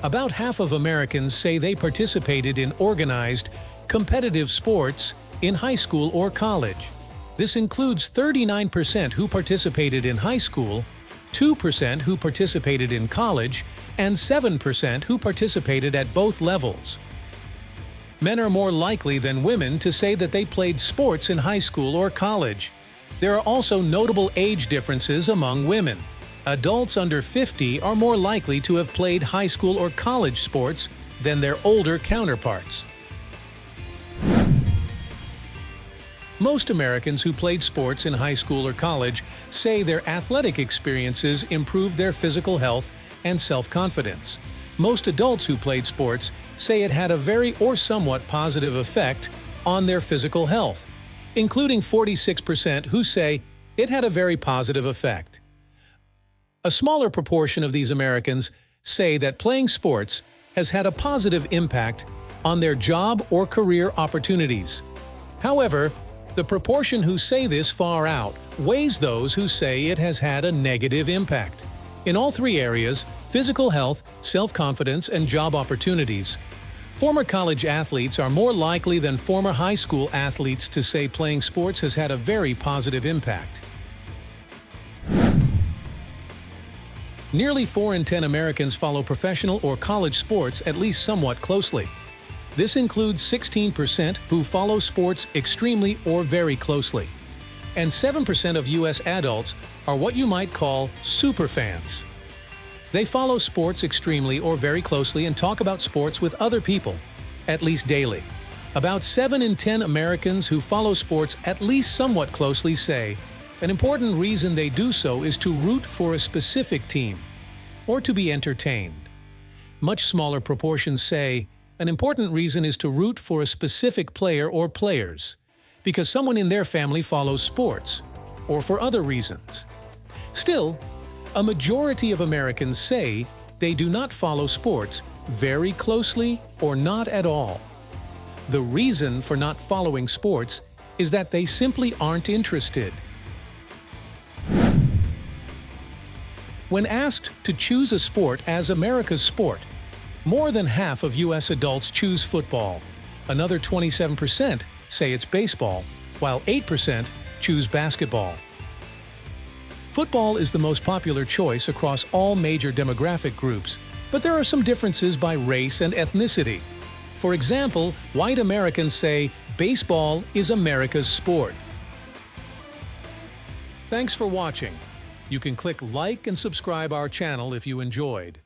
About half of Americans say they participated in organized, competitive sports in high school or college. This includes 39% who participated in high school, 2% who participated in college, and 7% who participated at both levels. Men are more likely than women to say that they played sports in high school or college. There are also notable age differences among women. Adults under 50 are more likely to have played high school or college sports than their older counterparts. Most Americans who played sports in high school or college say their athletic experiences improved their physical health and self-confidence. Most adults who played sports say it had a very or somewhat positive effect on their physical health, including 46% who say it had a very positive effect. A smaller proportion of these Americans say that playing sports has had a positive impact on their job or career opportunities. However, the proportion who say this far outweighs those who say it has had a negative impact. In all three areas, physical health, self-confidence, and job opportunities, former college athletes are more likely than former high school athletes to say playing sports has had a very positive impact. Nearly 4 in 10 Americans follow professional or college sports at least somewhat closely. This includes 16% who follow sports extremely or very closely. And 7% of U.S. adults are what you might call superfans. They follow sports extremely or very closely and talk about sports with other people, at least daily. About 7 in 10 Americans who follow sports at least somewhat closely say an important reason they do so is to root for a specific team or to be entertained. Much smaller proportions say an important reason is to root for a specific player or players because someone in their family follows sports or for other reasons. Still, a majority of Americans say they do not follow sports very closely or not at all. The reason for not following sports is that they simply aren't interested. When asked to choose a sport as America's sport, more than half of U.S. adults choose football. Another 27% say it's baseball, while 8% choose basketball. Football is the most popular choice across all major demographic groups, but there are some differences by race and ethnicity. For example, white Americans say baseball is America's sport. Thanks for watching. You can click like and subscribe our channel if you enjoyed.